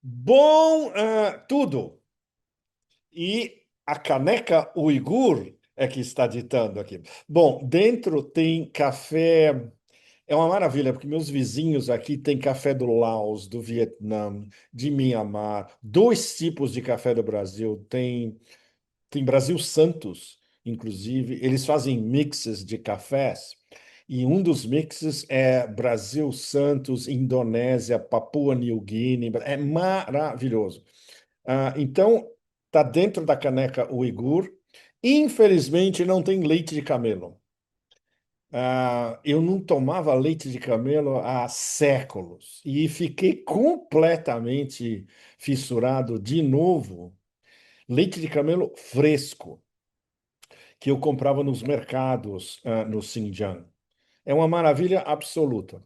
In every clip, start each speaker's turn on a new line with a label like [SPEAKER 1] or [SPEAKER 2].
[SPEAKER 1] Bom, tudo. E a caneca Uigur é que está ditando aqui. Bom, dentro tem café. É uma maravilha, porque meus vizinhos aqui têm café do Laos, do Vietnã, de Mianmar, dois tipos de café do Brasil. Tem Brasil Santos, inclusive. Eles fazem mixes de cafés. E um dos mixes é Brasil Santos, Indonésia, Papua New Guinea. É maravilhoso. Então, está dentro da caneca Uigur. Infelizmente, não tem leite de camelo. Eu não tomava leite de camelo há séculos e fiquei completamente fissurado de novo. Leite de camelo fresco, que eu comprava nos mercados, no Xinjiang. É uma maravilha absoluta.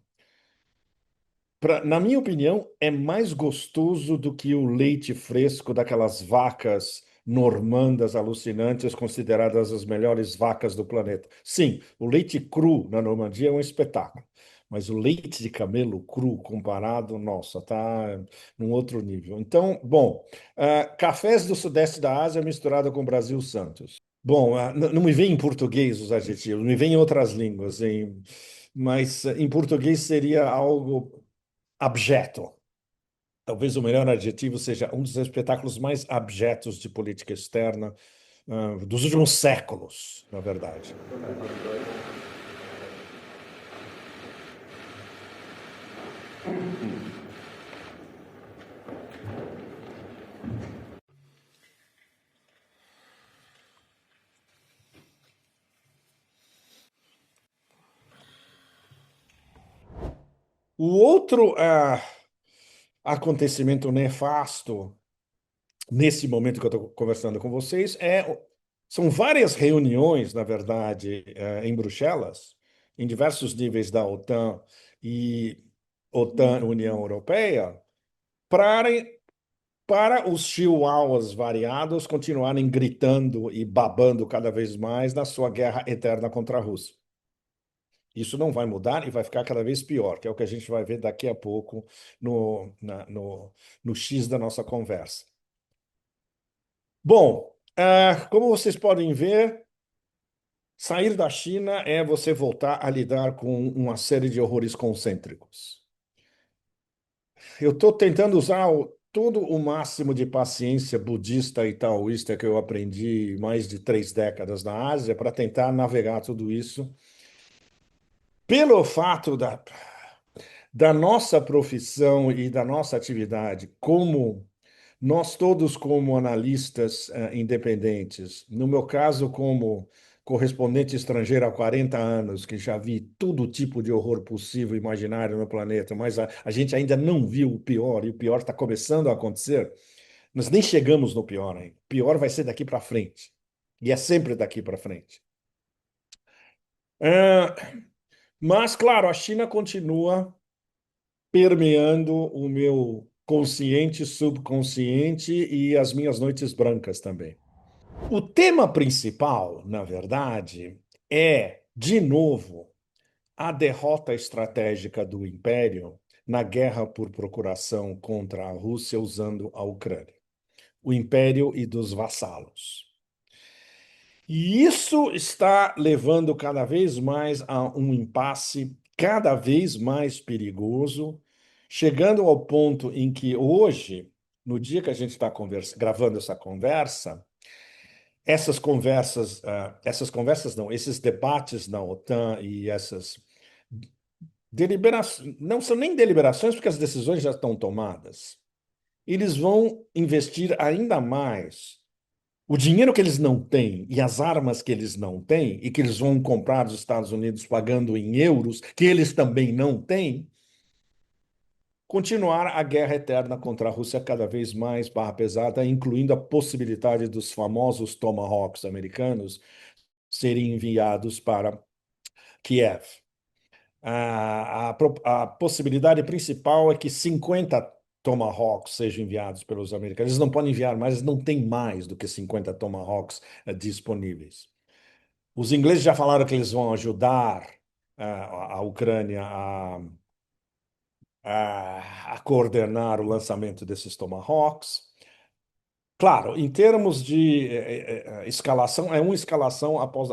[SPEAKER 1] Na minha opinião, é mais gostoso do que o leite fresco daquelas vacas normandas alucinantes, consideradas as melhores vacas do planeta. Sim, o leite cru na Normandia é um espetáculo, mas o leite de camelo cru comparado, nossa, tá num outro nível. Então, bom, cafés do Sudeste da Ásia misturado com Brasil Santos. Bom, não me vem em português os adjetivos, me vem em outras línguas, mas em português seria algo abjeto. Talvez o melhor adjetivo seja um dos espetáculos mais abjetos de política externa, dos últimos séculos, na verdade. O outro acontecimento nefasto nesse momento que eu estou conversando com vocês são várias reuniões, na verdade, em Bruxelas, em diversos níveis da OTAN e OTAN, União Europeia, para para os chihuahuas variados continuarem gritando e babando cada vez mais na sua guerra eterna contra a Rússia. Isso não vai mudar e vai ficar cada vez pior, que é o que a gente vai ver daqui a pouco no X da nossa conversa. Bom, como vocês podem ver, sair da China é você voltar a lidar com uma série de horrores concêntricos. Eu estou tentando usar todo o máximo de paciência budista e taoísta que eu aprendi mais de 3 décadas na Ásia para tentar navegar tudo isso. Pelo fato da nossa profissão e da nossa atividade, como nós todos como analistas independentes, no meu caso como correspondente estrangeiro há 40 anos, que já vi todo tipo de horror possível e imaginário no planeta, mas a gente ainda não viu o pior, e o pior está começando a acontecer. Nós nem chegamos no pior ainda. O pior vai ser daqui para frente. E é sempre daqui para frente. Ah, mas, claro, a China continua permeando o meu consciente, subconsciente e as minhas noites brancas também. O tema principal, na verdade, é, de novo, a derrota estratégica do Império na guerra por procuração contra a Rússia usando a Ucrânia. O Império e dos vassalos. E isso está levando cada vez mais a um impasse cada vez mais perigoso, chegando ao ponto em que hoje, no dia que a gente está gravando essa conversa, essas conversas não, esses debates na OTAN e essas deliberações, não são nem deliberações, porque as decisões já estão tomadas. Eles vão investir ainda mais o dinheiro que eles não têm e as armas que eles não têm e que eles vão comprar dos Estados Unidos pagando em euros, que eles também não têm, continuar a guerra eterna contra a Rússia cada vez mais barra pesada, incluindo a possibilidade dos famosos Tomahawks americanos serem enviados para Kiev. A possibilidade principal é que 50 Tomahawks sejam enviados pelos americanos. Eles não podem enviar mais, eles não têm mais do que 50 Tomahawks disponíveis. Os ingleses já falaram que eles vão ajudar a Ucrânia a coordenar o lançamento desses Tomahawks. Claro, em termos de escalação, é uma escalação após.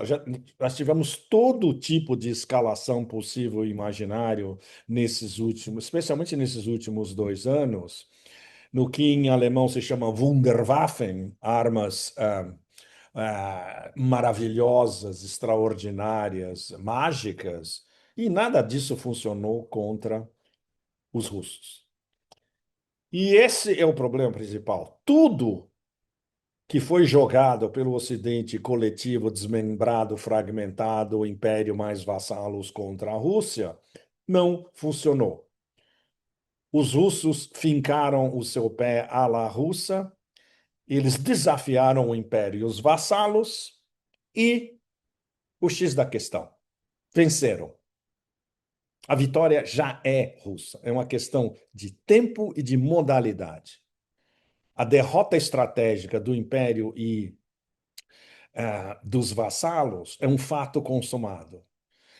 [SPEAKER 1] Nós tivemos todo tipo de escalação possível e imaginário nesses últimos, especialmente nesses últimos 2 anos, no que em alemão se chama Wunderwaffen, armas maravilhosas, extraordinárias, mágicas, e nada disso funcionou contra os russos. E esse é o problema principal. Tudo que foi jogado pelo Ocidente coletivo, desmembrado, fragmentado, o império mais vassalos contra a Rússia, não funcionou. Os russos fincaram o seu pé à la russa, eles desafiaram o império e os vassalos, e o X da questão: venceram. A vitória já é russa. É uma questão de tempo e de modalidade. A derrota estratégica do império e dos vassalos é um fato consumado,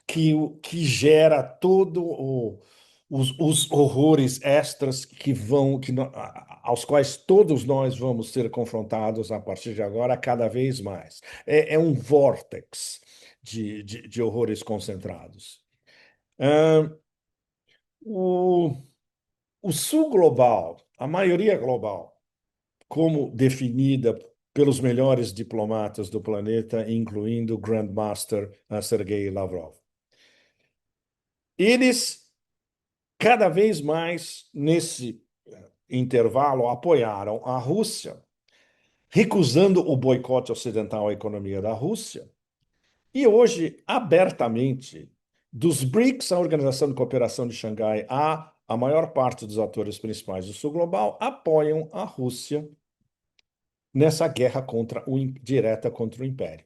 [SPEAKER 1] que gera os horrores extras aos quais todos nós vamos ser confrontados a partir de agora, cada vez mais. É um vórtex de horrores concentrados. Ah, o, o sul global, a maioria global, como definida pelos melhores diplomatas do planeta, incluindo o Grandmaster Sergei Lavrov. Eles, cada vez mais, nesse intervalo, apoiaram a Rússia, recusando o boicote ocidental à economia da Rússia. E hoje, abertamente, dos BRICS, a Organização de Cooperação de Xangai, a maior parte dos atores principais do sul global apoiam a Rússia nessa guerra direta contra o Império.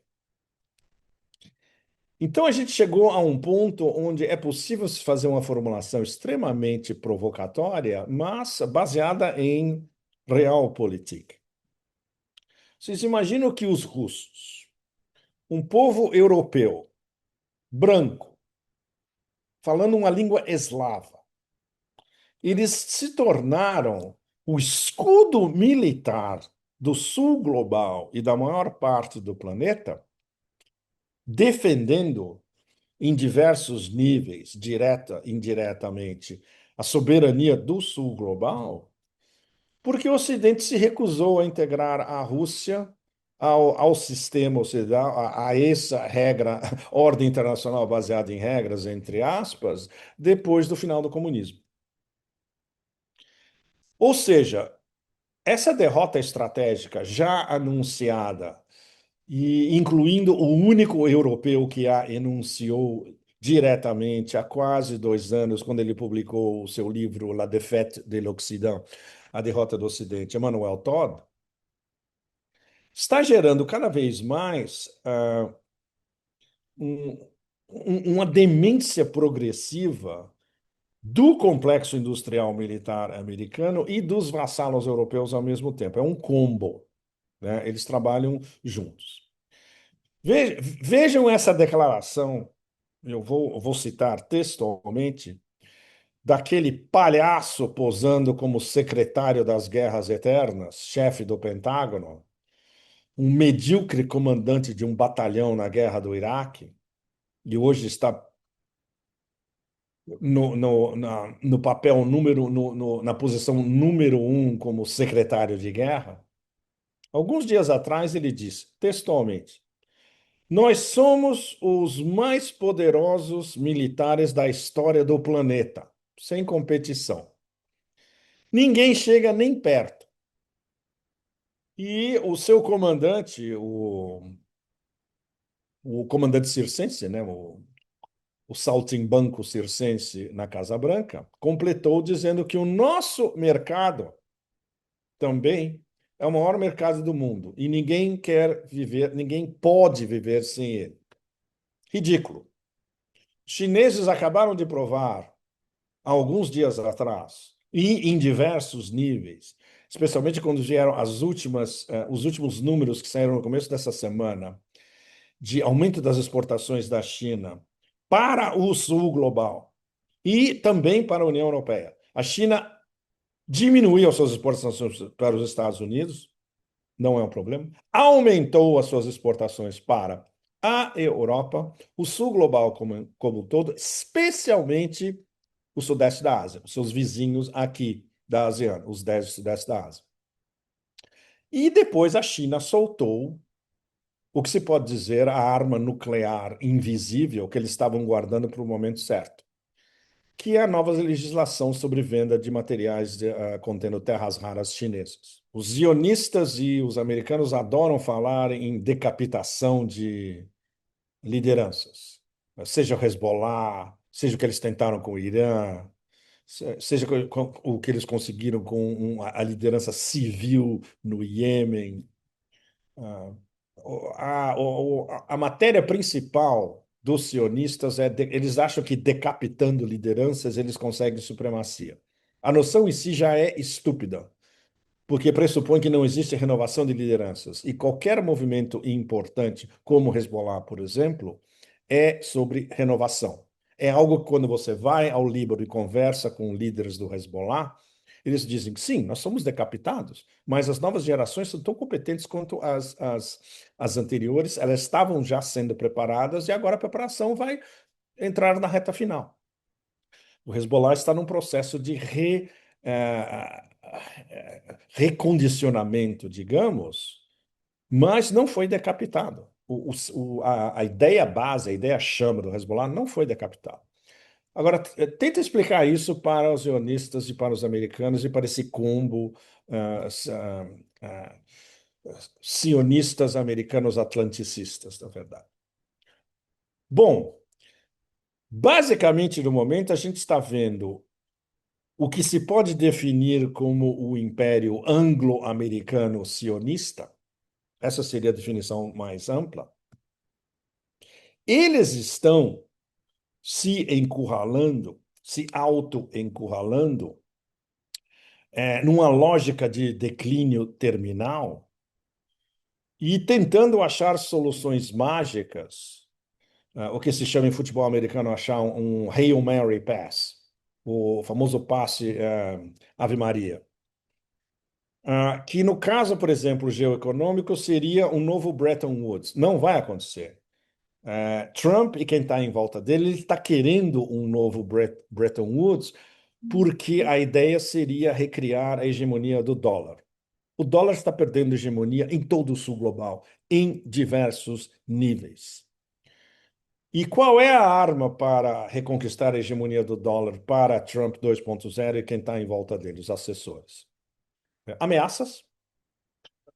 [SPEAKER 1] Então a gente chegou a um ponto onde é possível se fazer uma formulação extremamente provocatória, mas baseada em realpolitik. Vocês imaginam que os russos, um povo europeu, branco, falando uma língua eslava, eles se tornaram o escudo militar do sul global e da maior parte do planeta, defendendo em diversos níveis, direta e indiretamente, a soberania do sul global, porque o Ocidente se recusou a integrar a Rússia ao sistema ocidental, a essa regra, ordem internacional baseada em regras, entre aspas, depois do final do comunismo. Ou seja, essa derrota estratégica já anunciada, e incluindo o único europeu que a enunciou diretamente há quase 2 anos, quando ele publicou o seu livro La Défaite de l'Occident, A Derrota do Ocidente, Emmanuel Todd, está gerando cada vez mais um, uma demência progressiva do complexo industrial militar americano e dos vassalos europeus ao mesmo tempo. É um combo, né? Eles trabalham juntos. Vejam essa declaração, eu vou citar textualmente, daquele palhaço posando como secretário das Guerras Eternas, chefe do Pentágono, um medíocre comandante de um batalhão na guerra do Iraque, e hoje está no papel na posição número 1 como secretário de guerra. Alguns dias atrás ele disse, textualmente: nós somos os mais poderosos militares da história do planeta, sem competição. Ninguém chega nem perto. E o seu comandante, o comandante circense, né, o saltimbanco circense na Casa Branca, completou dizendo que o nosso mercado também é o maior mercado do mundo e ninguém quer viver, ninguém pode viver sem ele. Ridículo. Os chineses acabaram de provar, há alguns dias atrás, e em diversos níveis, especialmente quando vieram os últimos números que saíram no começo dessa semana, de aumento das exportações da China para o sul global e também para a União Europeia. A China diminuiu as suas exportações para os Estados Unidos, não é um problema. Aumentou as suas exportações para a Europa, o sul global como um todo, especialmente o sudeste da Ásia, os seus vizinhos aqui da ASEAN, os 10 do sudeste da Ásia. E depois a China soltou o que se pode dizer a arma nuclear invisível que eles estavam guardando para o momento certo, que é a nova legislação sobre venda de materiais contendo terras raras chinesas. Os zionistas e os americanos adoram falar em decapitação de lideranças, seja o Hezbollah, seja o que eles tentaram com o Irã, seja o que eles conseguiram com a liderança civil no Iêmen. Ah, a matéria principal dos sionistas eles acham que decapitando lideranças eles conseguem supremacia. A noção em si já é estúpida, porque pressupõe que não existe renovação de lideranças. E qualquer movimento importante, como o Hezbollah, por exemplo, é sobre renovação. É algo que quando você vai ao Líbano e conversa com líderes do Hezbollah, eles dizem que sim, nós somos decapitados, mas as novas gerações são tão competentes quanto as anteriores, elas estavam já sendo preparadas e agora a preparação vai entrar na reta final. O Hezbollah está num processo de recondicionamento, digamos, mas não foi decapitado. A ideia base, a ideia chama do Hezbollah não foi decapitado. Agora, tenta explicar isso para os sionistas e para os americanos e para esse combo uh, uh, sionistas americanos atlanticistas, na verdade. Bom, basicamente, no momento, a gente está vendo o que se pode definir como o Império Anglo-Americano sionista. Essa seria a definição mais ampla. Eles estão se encurralando, se auto-encurralando, numa lógica de declínio terminal e tentando achar soluções mágicas, o que se chama em futebol americano achar um Hail Mary Pass, o famoso passe Ave Maria. Que no caso, por exemplo, geoeconômico, seria um novo Bretton Woods. Não vai acontecer. Trump e quem está em volta dele, ele está querendo um novo Bretton Woods, porque a ideia seria recriar a hegemonia do dólar. O dólar está perdendo hegemonia em todo o sul global, em diversos níveis. E qual é a arma para reconquistar a hegemonia do dólar para Trump 2.0 e quem está em volta dele, os assessores? Ameaças,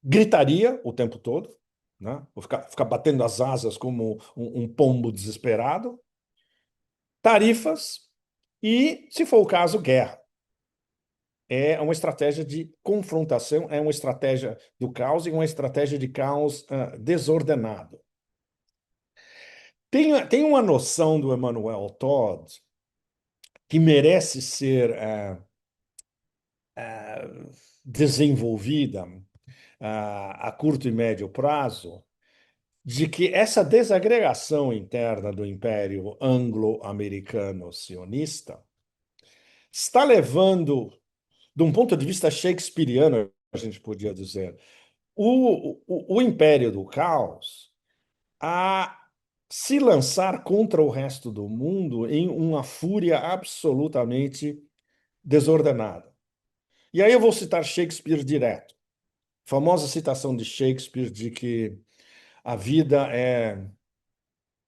[SPEAKER 1] gritaria o tempo todo, né? Vou ficar batendo as asas como um pombo desesperado, tarifas e, se for o caso, guerra. É uma estratégia de confrontação, é uma estratégia do caos e uma estratégia de caos desordenado. Tem uma noção do Emmanuel Todd que merece ser desenvolvida a curto e médio prazo, de que essa desagregação interna do Império Anglo-Americano sionista está levando, de um ponto de vista shakespeariano, a gente podia dizer, o Império do Caos a se lançar contra o resto do mundo em uma fúria absolutamente desordenada. E aí eu vou citar Shakespeare direto. Famosa citação de Shakespeare de que a vida é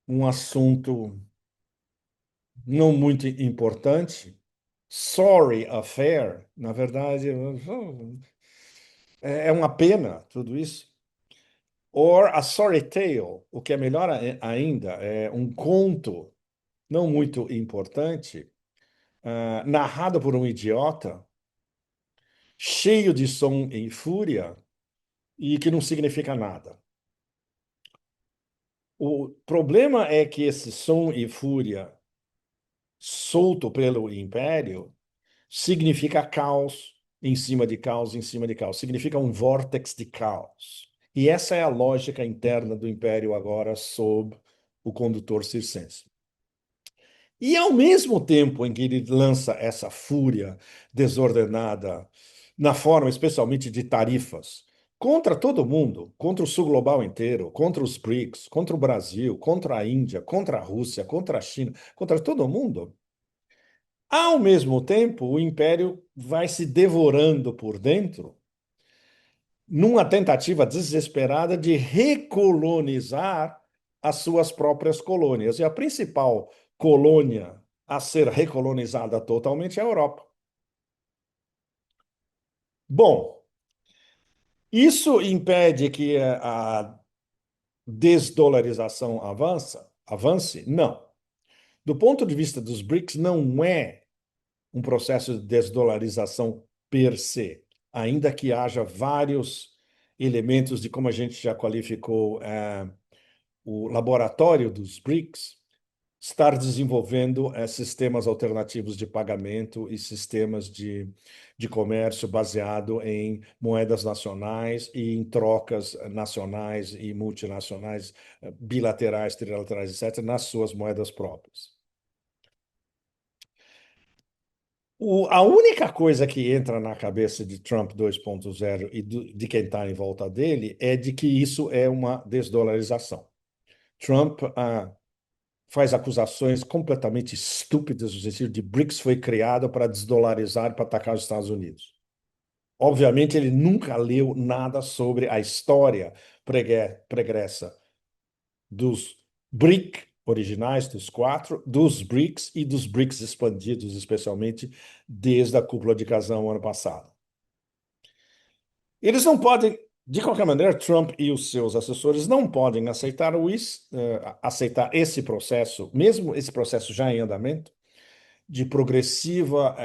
[SPEAKER 1] um assunto não muito importante. Sorry affair, na verdade, é uma pena tudo isso. Or a sorry tale, o que é melhor ainda, é um conto não muito importante, narrado por um idiota, cheio de som e fúria, e que não significa nada. O problema é que esse som e fúria solto pelo império significa caos em cima de caos em cima de caos. Significa um vórtex de caos. E essa é a lógica interna do império agora sob o condutor circense. E ao mesmo tempo em que ele lança essa fúria desordenada, na forma especialmente de tarifas, contra todo mundo, contra o sul global inteiro, contra os BRICS, contra o Brasil, contra a Índia, contra a Rússia, contra a China, contra todo mundo, ao mesmo tempo o império vai se devorando por dentro numa tentativa desesperada de recolonizar as suas próprias colônias. E a principal colônia a ser recolonizada totalmente é a Europa. Bom, isso impede que a desdolarização avance? Não. Do ponto de vista dos BRICS, não é um processo de desdolarização per se, ainda que haja vários elementos de como a gente já qualificou o laboratório dos BRICS estar desenvolvendo sistemas alternativos de pagamento e sistemas de comércio baseado em moedas nacionais e em trocas nacionais e multinacionais, bilaterais, trilaterais, etc., nas suas moedas próprias. A única coisa que entra na cabeça de Trump 2.0 e de quem está em volta dele é de que isso é uma desdolarização. Trump faz acusações completamente estúpidas, no sentido de BRICS foi criado para desdolarizar, para atacar os Estados Unidos. Obviamente, ele nunca leu nada sobre a história pregressa dos BRIC originais, dos quatro, dos BRICS e dos BRICS expandidos, especialmente desde a cúpula de Kazan ano passado. Eles não podem, de qualquer maneira, Trump e os seus assessores não podem aceitar esse processo, mesmo esse processo já em andamento, de progressiva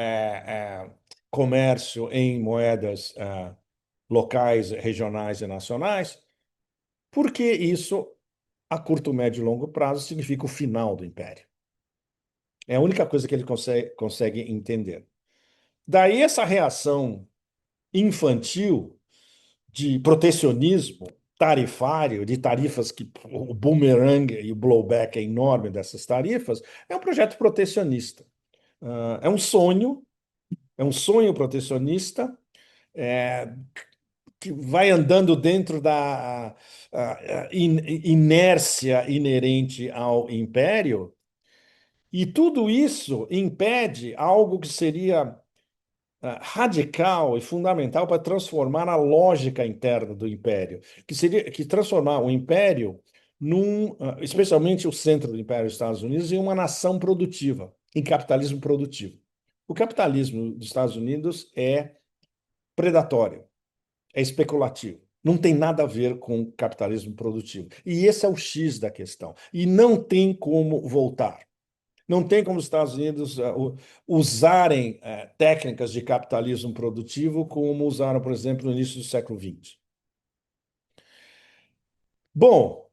[SPEAKER 1] comércio em moedas locais, regionais e nacionais, porque isso, a curto, médio e longo prazo, significa o final do império. É a única coisa que ele consegue entender. Daí essa reação infantil de protecionismo tarifário, de tarifas que o boomerang e o blowback é enorme dessas tarifas, é um projeto protecionista. É é um sonho protecionista é, que vai andando dentro da inércia inerente ao império, e tudo isso impede algo que seria radical e fundamental para transformar a lógica interna do império, que seria que transformar o império especialmente o centro do império dos Estados Unidos, em uma nação produtiva, em capitalismo produtivo. O capitalismo dos Estados Unidos é predatório, é especulativo. Não tem nada a ver com capitalismo produtivo. E esse é o X da questão. E não tem como voltar. Não tem como os Estados Unidos usarem técnicas de capitalismo produtivo como usaram, por exemplo, no início do século XX. Bom,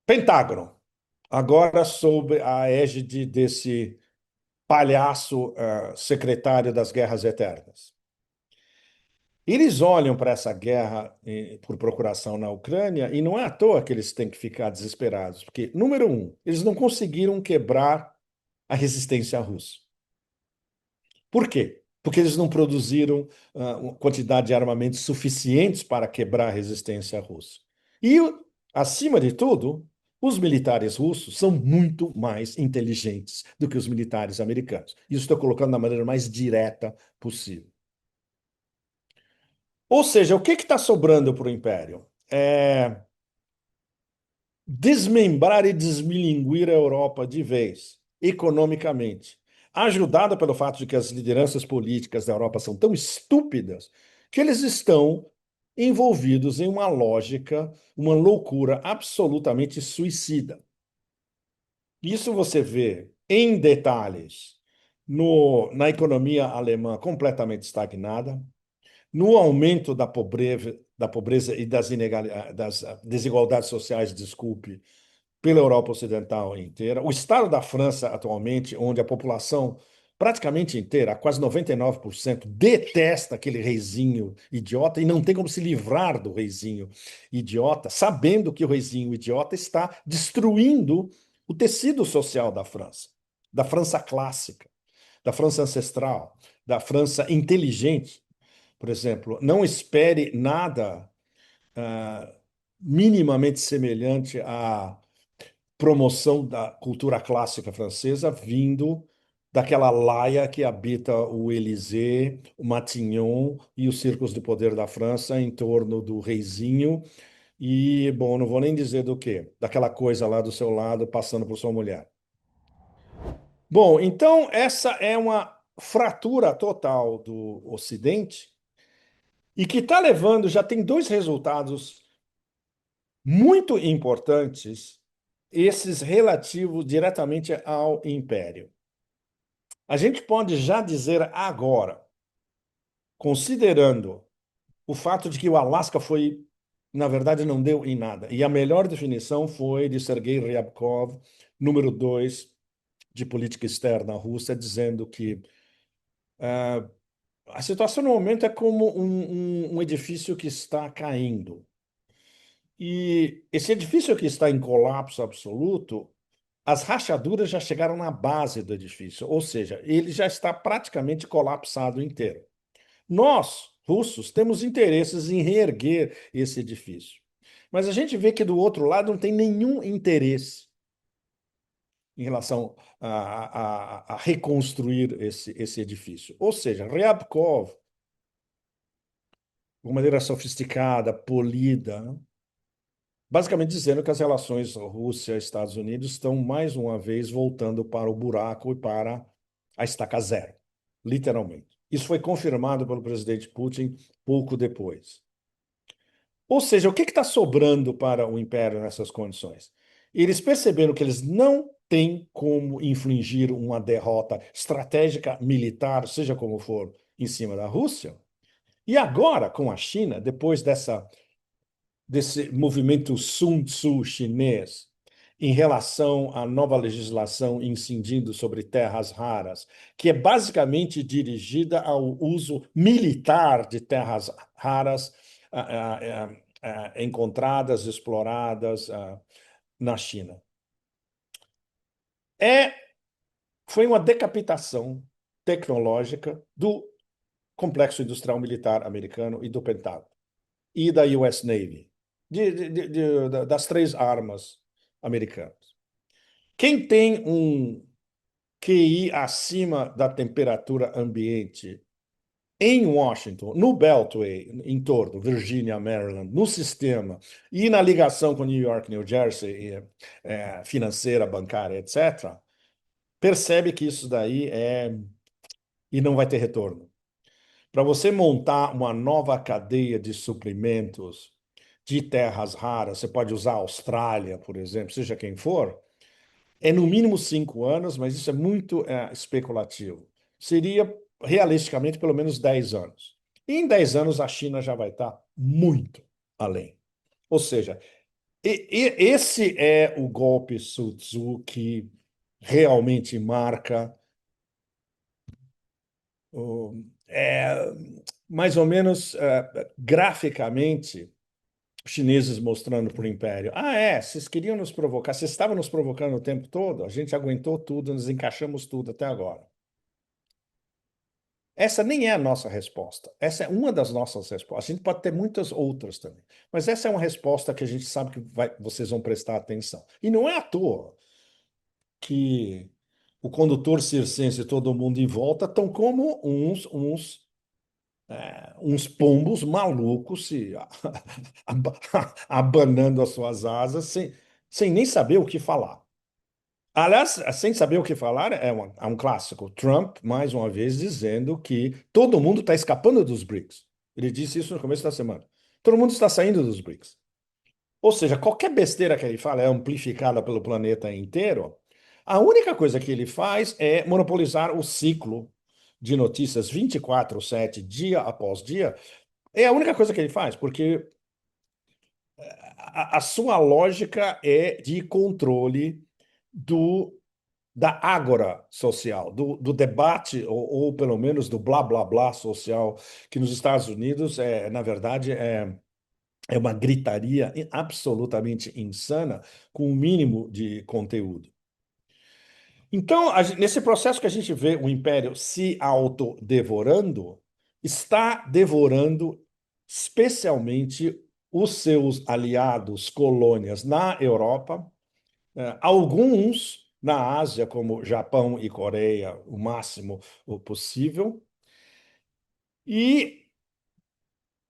[SPEAKER 1] Pentágono, agora sob a égide desse palhaço secretário das Guerras Eternas. Eles olham para essa guerra por procuração na Ucrânia e não é à toa que eles têm que ficar desesperados, porque, número um, eles não conseguiram quebrar a resistência russa. Por quê? Porque eles não produziram uma quantidade de armamentos suficientes para quebrar a resistência russa. E, acima de tudo, os militares russos são muito mais inteligentes do que os militares americanos. Isso estou colocando da maneira mais direta possível. Ou seja, o que está sobrando para o Império? É desmembrar e desmilinguir a Europa de vez, economicamente, ajudada pelo fato de que as lideranças políticas da Europa são tão estúpidas que eles estão envolvidos em uma lógica, uma loucura absolutamente suicida. Isso você vê em detalhes na economia alemã completamente estagnada, no aumento da pobreza e das desigualdades sociais, desculpe, pela Europa Ocidental inteira. O estado da França, atualmente, onde a população praticamente inteira, quase 99%, detesta aquele reizinho idiota e não tem como se livrar do reizinho idiota, sabendo que o reizinho idiota está destruindo o tecido social da França. da França clássica, da França ancestral, da França inteligente. Por exemplo, não espere nada ah, minimamente semelhante à promoção da cultura clássica francesa vindo daquela laia que habita o Élysée, o Matignon e os círculos de poder da França em torno do reizinho e, bom, não vou nem dizer do quê, daquela coisa lá do seu lado passando por sua mulher. Bom, então essa é uma fratura total do Ocidente e que está levando, já tem dois resultados muito importantes, esses relativos diretamente ao império. A gente pode já dizer agora, considerando o fato de que o Alasca foi, na verdade, não deu em nada. E a melhor definição foi de Sergei Ryabkov, número 2 de política externa russa, dizendo que a situação no momento é como um edifício que está caindo. E esse edifício que está em colapso absoluto, as rachaduras já chegaram na base do edifício, ou seja, ele já está praticamente colapsado inteiro. Nós, russos, temos interesses em reerguer esse edifício. Mas a gente vê que do outro lado não tem nenhum interesse em relação a reconstruir esse edifício. Ou seja, Ryabkov, de uma maneira sofisticada, polida, basicamente dizendo que as relações Rússia-Estados Unidos estão mais uma vez voltando para o buraco e para a estaca zero, literalmente. Isso foi confirmado pelo presidente Putin pouco depois. Ou seja, o que está sobrando para o império nessas condições? Eles perceberam que eles não têm como infligir uma derrota estratégica militar, seja como for, em cima da Rússia. E agora, com a China, depois desse movimento Sun Tzu chinês em relação à nova legislação incidindo sobre terras raras, que é basicamente dirigida ao uso militar de terras raras encontradas, exploradas na China. É, foi uma decapitação tecnológica do complexo industrial militar americano e do Pentágono e da US Navy, das três armas americanas. Quem tem um QI acima da temperatura ambiente em Washington, no Beltway, em torno, Virgínia, Maryland, no sistema, e na ligação com New York, New Jersey, financeira, bancária, etc., percebe que isso daí é. E não vai ter retorno. Para você montar uma nova cadeia de suprimentos de terras raras, você pode usar a Austrália, por exemplo, seja quem for, é no mínimo 5 anos, mas isso é muito especulativo. Seria, realisticamente, pelo menos 10 anos. E em 10 anos a China já vai estar muito além. Ou seja, esse é o golpe Sun Tzu que realmente marca é, mais ou menos graficamente os chineses mostrando para o império: ah, vocês queriam nos provocar, vocês estavam nos provocando o tempo todo, a gente aguentou tudo, nos encaixamos tudo até agora. Essa nem é a nossa resposta. Essa é uma das nossas respostas. A gente pode ter muitas outras também. Mas essa é uma resposta que a gente sabe que vocês vão prestar atenção. E não é à toa que o condutor circense e todo mundo em volta estão como uns pombos malucos se abanando as suas asas sem nem saber o que falar. Aliás, sem saber o que falar, é um clássico. Trump, mais uma vez, dizendo que todo mundo está escapando dos BRICS. Ele disse isso no começo da semana. Todo mundo está saindo dos BRICS. Ou seja, qualquer besteira que ele fala é amplificada pelo planeta inteiro. A única coisa que ele faz é monopolizar o ciclo de notícias 24/7, dia após dia. É a única coisa que ele faz, porque a sua lógica é de controle do da ágora social, do debate, ou pelo menos do blá blá blá social, que nos Estados Unidos, na verdade, é uma gritaria absolutamente insana, com o mínimo de conteúdo. Então, nesse processo que a gente vê o império se autodevorando, está devorando especialmente os seus aliados, colônias na Europa, alguns na Ásia, como Japão e Coreia, o máximo o possível, e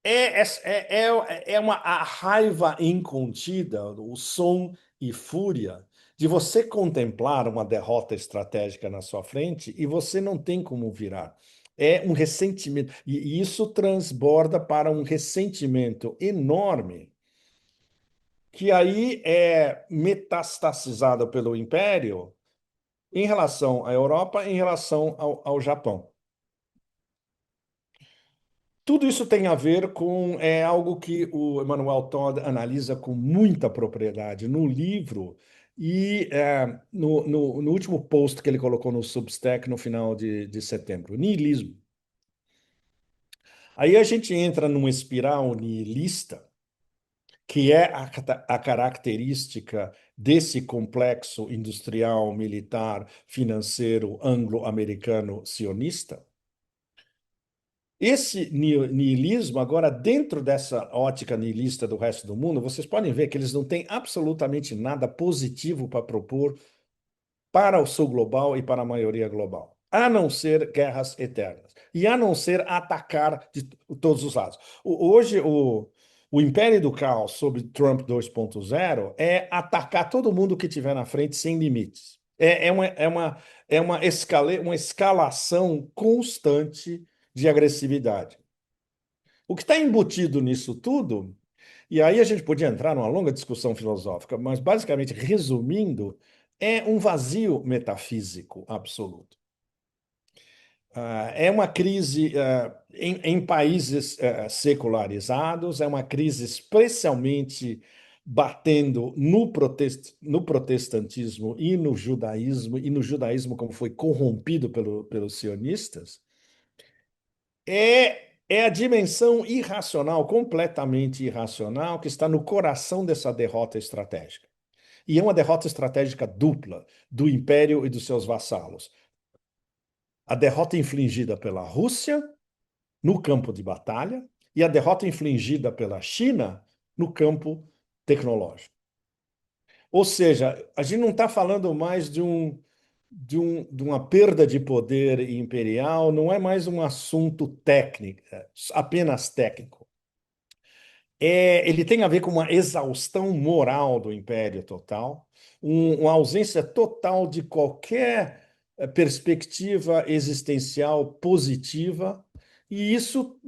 [SPEAKER 1] é uma a raiva incontida, o som e fúria de você contemplar uma derrota estratégica na sua frente e você não tem como virar. É um ressentimento, e isso transborda para um ressentimento enorme, que aí é metastasizado pelo Império em relação à Europa, em relação ao Japão. Tudo isso tem a ver com algo que o Emmanuel Todd analisa com muita propriedade no livro e no último post que ele colocou no Substack no final de setembro, niilismo. Aí a gente entra numa espiral nihilista, que é a característica desse complexo industrial, militar, financeiro, anglo-americano sionista. Esse niilismo, agora, dentro dessa ótica niilista do resto do mundo, vocês podem ver que eles não têm absolutamente nada positivo para propor para o sul global e para a maioria global, a não ser guerras eternas e a não ser atacar de todos os lados. Hoje, o império do caos sobre Trump 2.0 é atacar todo mundo que tiver na frente sem limites. Uma escalação constante de agressividade. O que está embutido nisso tudo, e aí a gente podia entrar numa longa discussão filosófica, mas basicamente, resumindo, é um vazio metafísico absoluto. É uma crise em países secularizados, é uma crise especialmente batendo no protestantismo e no judaísmo como foi corrompido pelos sionistas. É a dimensão irracional, completamente irracional, que está no coração dessa derrota estratégica. E é uma derrota estratégica dupla do império e dos seus vassalos. A derrota infligida pela Rússia no campo de batalha e a derrota infligida pela China no campo tecnológico. Ou seja, a gente não está falando mais de uma perda de poder imperial, não é mais um assunto técnico, apenas técnico. Ele tem a ver com uma exaustão moral do império total, uma ausência total de qualquer perspectiva existencial positiva, e isso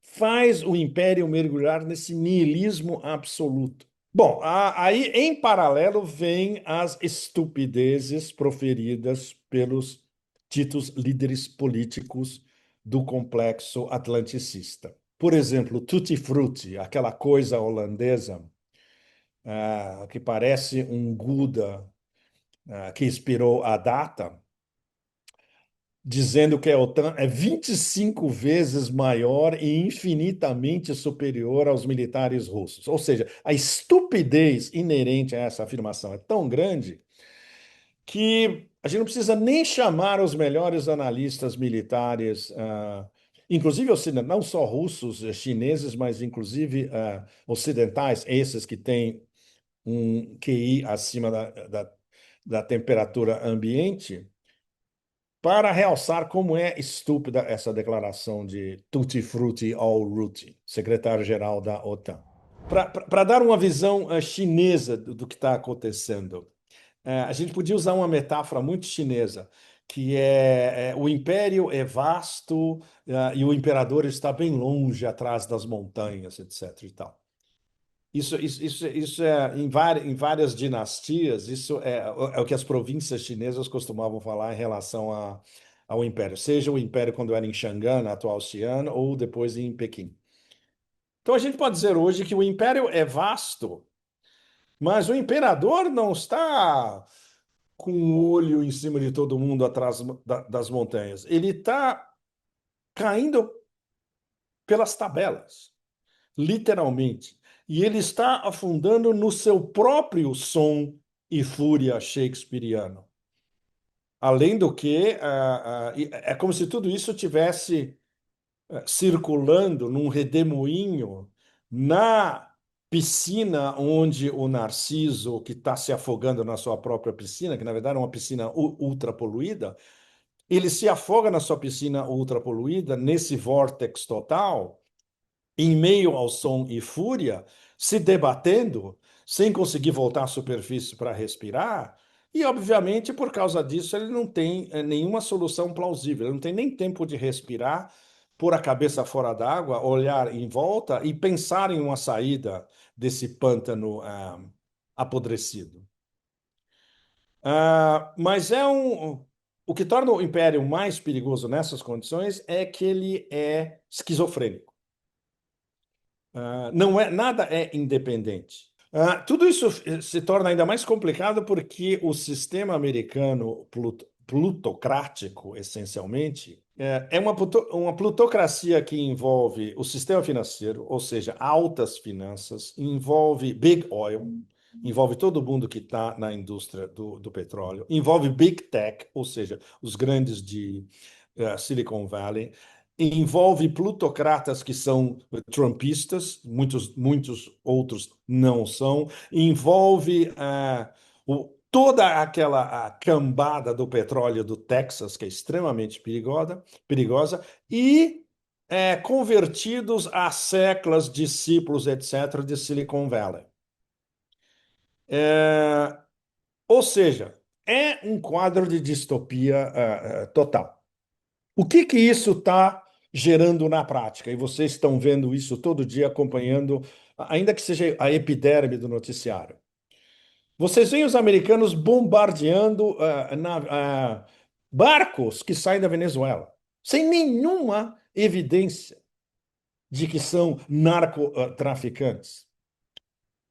[SPEAKER 1] faz o império mergulhar nesse niilismo absoluto. Bom, aí em paralelo vêm as estupidezes proferidas pelos ditos líderes políticos do complexo atlanticista. Por exemplo, Tutti Frutti, aquela coisa holandesa que parece um Gouda que inspirou a data, dizendo que a OTAN é 25 vezes maior e infinitamente superior aos militares russos. Ou seja, a estupidez inerente a essa afirmação é tão grande que a gente não precisa nem chamar os melhores analistas militares, inclusive não só russos, chineses, mas inclusive ocidentais, esses que têm um QI acima da temperatura ambiente, para realçar como é estúpida essa declaração de Tutti Frutti All Ruti, secretário-geral da OTAN. Para dar uma visão chinesa do que está acontecendo, a gente podia usar uma metáfora muito chinesa, que o império é vasto, e o imperador está bem longe, atrás das montanhas, etc. e tal. Isso é em várias dinastias, isso é o que as províncias chinesas costumavam falar em relação ao império, seja o império quando era em Xangan, na atual Xi'an, ou depois em Pequim. Então a gente pode dizer hoje que o império é vasto, mas o imperador não está com o olho em cima de todo mundo atrás das montanhas. Ele está caindo pelas tabelas, literalmente. E ele está afundando no seu próprio som e fúria shakespeariano. Além do que, é como se tudo isso tivesse circulando num redemoinho na piscina onde o Narciso, que está se afogando na sua própria piscina, que na verdade é uma piscina ultra poluída, ele se afoga na sua piscina ultra poluída, nesse vórtex total, em meio ao som e fúria, se debatendo, sem conseguir voltar à superfície para respirar. E, obviamente, por causa disso, ele não tem nenhuma solução plausível, ele não tem nem tempo de respirar, pôr a cabeça fora d'água, olhar em volta e pensar em uma saída desse pântano apodrecido. Mas o que torna o Império mais perigoso nessas condições é que ele é esquizofrênico. Não é, nada é independente. Tudo isso se torna ainda mais complicado porque o sistema americano plutocrático, essencialmente, é uma plutocracia que envolve o sistema financeiro, ou seja, altas finanças, envolve big oil, envolve todo mundo que está na indústria do petróleo, envolve big tech, ou seja, os grandes de Silicon Valley, envolve plutocratas que são trumpistas, muitos outros não são, envolve toda aquela cambada do petróleo do Texas, que é extremamente perigosa e convertidos a seclas, discípulos, etc., de Silicon Valley. É, ou seja, é um quadro de distopia total. O que que isso está gerando na prática? E vocês estão vendo isso todo dia, acompanhando, ainda que seja a epiderme do noticiário. Vocês veem os americanos bombardeando barcos que saem da Venezuela, sem nenhuma evidência de que são narcotraficantes.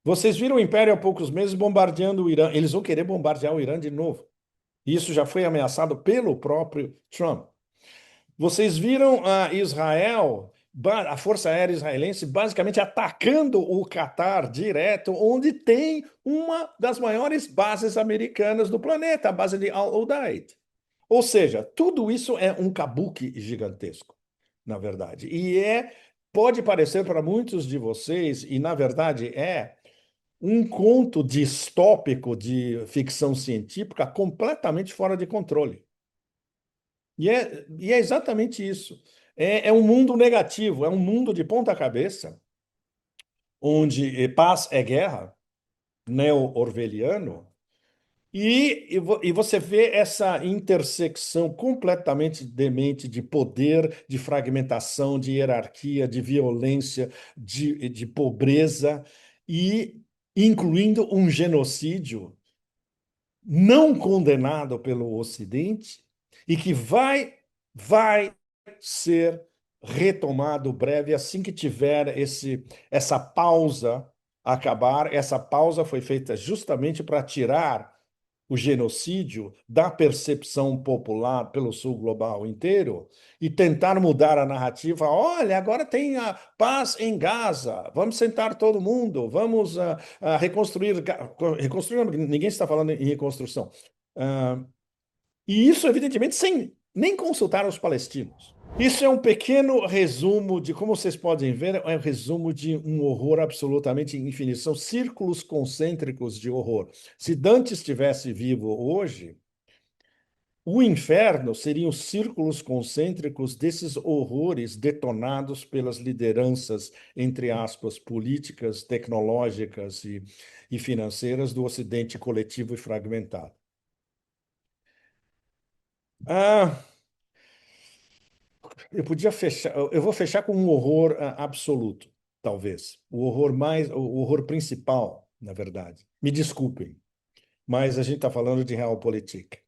[SPEAKER 1] Vocês viram o Império há poucos meses bombardeando o Irã. Eles vão querer bombardear o Irã de novo. Isso já foi ameaçado pelo próprio Trump. Vocês viram a Israel, a Força Aérea Israelense, basicamente atacando o Catar direto, onde tem uma das maiores bases americanas do planeta, a base de Al-Udeid. Ou seja, tudo isso é um kabuki gigantesco, na verdade. Pode parecer para muitos de vocês, e na verdade um conto distópico de ficção científica completamente fora de controle. E é exatamente isso. É um mundo negativo, é um mundo de ponta cabeça, onde paz é guerra, neo-orwelliano, e você vê essa intersecção completamente demente de poder, de fragmentação, de hierarquia, de violência, de pobreza, e incluindo um genocídio não condenado pelo Ocidente e que vai ser retomado breve assim que tiver essa pausa acabar. Essa pausa foi feita justamente para tirar o genocídio da percepção popular pelo sul global inteiro e tentar mudar a narrativa. Olha, agora tem a paz em Gaza, vamos sentar todo mundo, vamos reconstruir. Reconstruir, ninguém está falando em reconstrução. Ah, e isso, evidentemente, sem nem consultar os palestinos. Isso é um pequeno resumo de, como vocês podem ver, é um resumo de um horror absolutamente infinito. São círculos concêntricos de horror. Se Dante estivesse vivo hoje, o inferno seriam círculos concêntricos desses horrores detonados pelas lideranças, entre aspas, políticas, tecnológicas e financeiras do Ocidente coletivo e fragmentado. Ah, eu podia fechar, eu vou fechar com um horror absoluto, talvez. O horror principal, na verdade. Me desculpem, mas a gente está falando de realpolitik.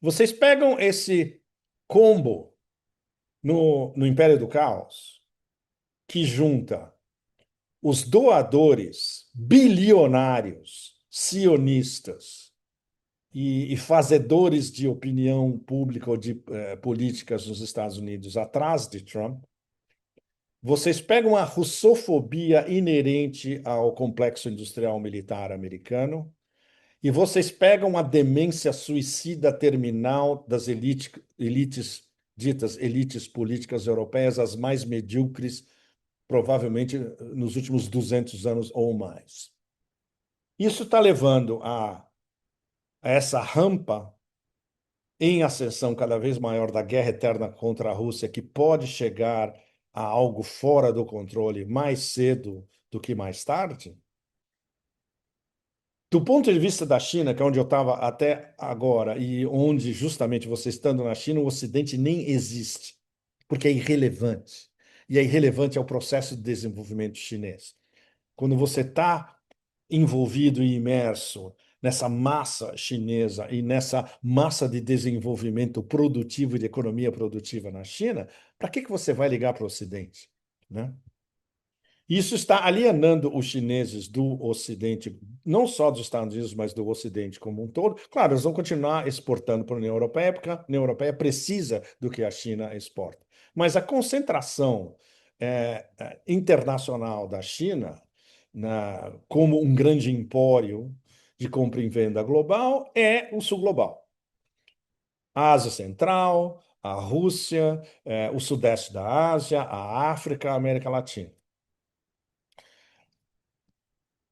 [SPEAKER 1] Vocês pegam esse combo no Império do Caos, que junta os doadores bilionários sionistas e fazedores de opinião pública ou de políticas nos Estados Unidos atrás de Trump. Vocês pegam a russofobia inerente ao complexo industrial militar americano E vocês pegam a demência suicida terminal das elites ditas elites políticas europeias, as mais medíocres, provavelmente nos últimos 200 anos ou mais. Isso está levando a essa rampa em ascensão cada vez maior da guerra eterna contra a Rússia, que pode chegar a algo fora do controle mais cedo do que mais tarde. Do ponto de vista da China, que é onde eu estava até agora, e onde justamente você estando na China, o Ocidente nem existe, porque é irrelevante. E é irrelevante ao processo de desenvolvimento chinês. Quando você está envolvido e imerso nessa massa chinesa e nessa massa de desenvolvimento produtivo e de economia produtiva na China, para que você vai ligar para o Ocidente, né? Isso está alienando os chineses do Ocidente, não só dos Estados Unidos, mas do Ocidente como um todo. Claro, eles vão continuar exportando para a União Europeia, porque a União Europeia precisa do que a China exporta. Mas a concentração internacional da China, como um grande empório de compra e venda global, é o sul global. A Ásia Central, a Rússia, o Sudeste da Ásia, a África, a América Latina.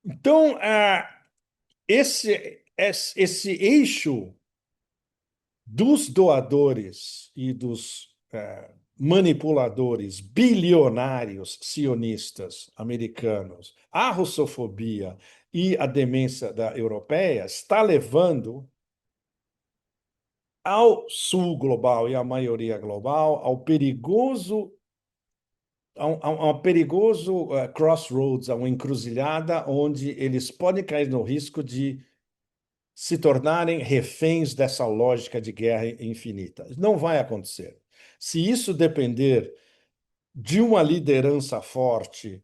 [SPEAKER 1] Então, esse eixo dos doadores e dos manipuladores bilionários sionistas americanos, a russofobia e a demência da europeia está levando ao sul global e à maioria global a um perigoso crossroads, a uma encruzilhada onde eles podem cair no risco de se tornarem reféns dessa lógica de guerra infinita. Não vai acontecer. Se isso depender de uma liderança forte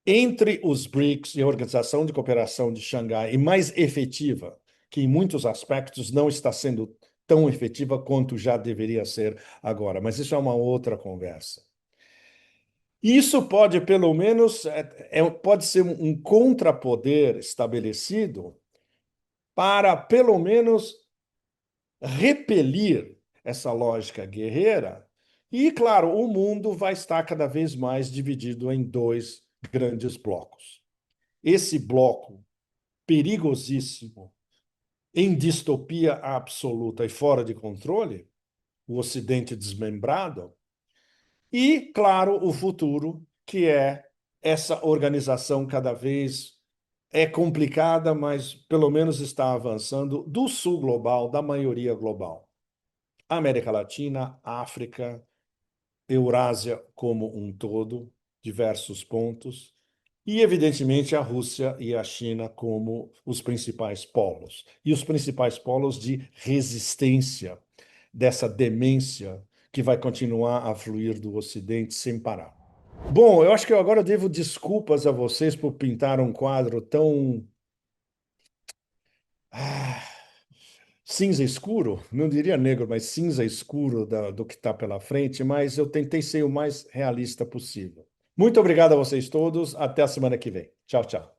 [SPEAKER 1] entre os BRICS e a Organização de Cooperação de Xangai, e mais efetiva, que em muitos aspectos não está sendo tão efetiva quanto já deveria ser agora, mas isso é uma outra conversa. Isso pode, pelo menos, pode ser um contrapoder estabelecido para, pelo menos, repelir essa lógica guerreira. E, claro, o mundo vai estar cada vez mais dividido em dois grandes blocos. Esse bloco perigosíssimo, em distopia absoluta e fora de controle, o Ocidente desmembrado, e, claro, o futuro, que é essa organização cada vez complicada, mas pelo menos está avançando do sul global, da maioria global. América Latina, África, Eurásia como um todo, diversos pontos, e, evidentemente, a Rússia e a China como os principais polos. E os principais polos de resistência dessa demência que vai continuar a fluir do Ocidente sem parar. Bom, eu acho que agora eu devo desculpas a vocês por pintar um quadro tão ah, cinza escuro, não diria negro, mas cinza escuro do que está pela frente, mas eu tentei ser o mais realista possível. Muito obrigado a vocês todos. Até a semana que vem. Tchau, tchau.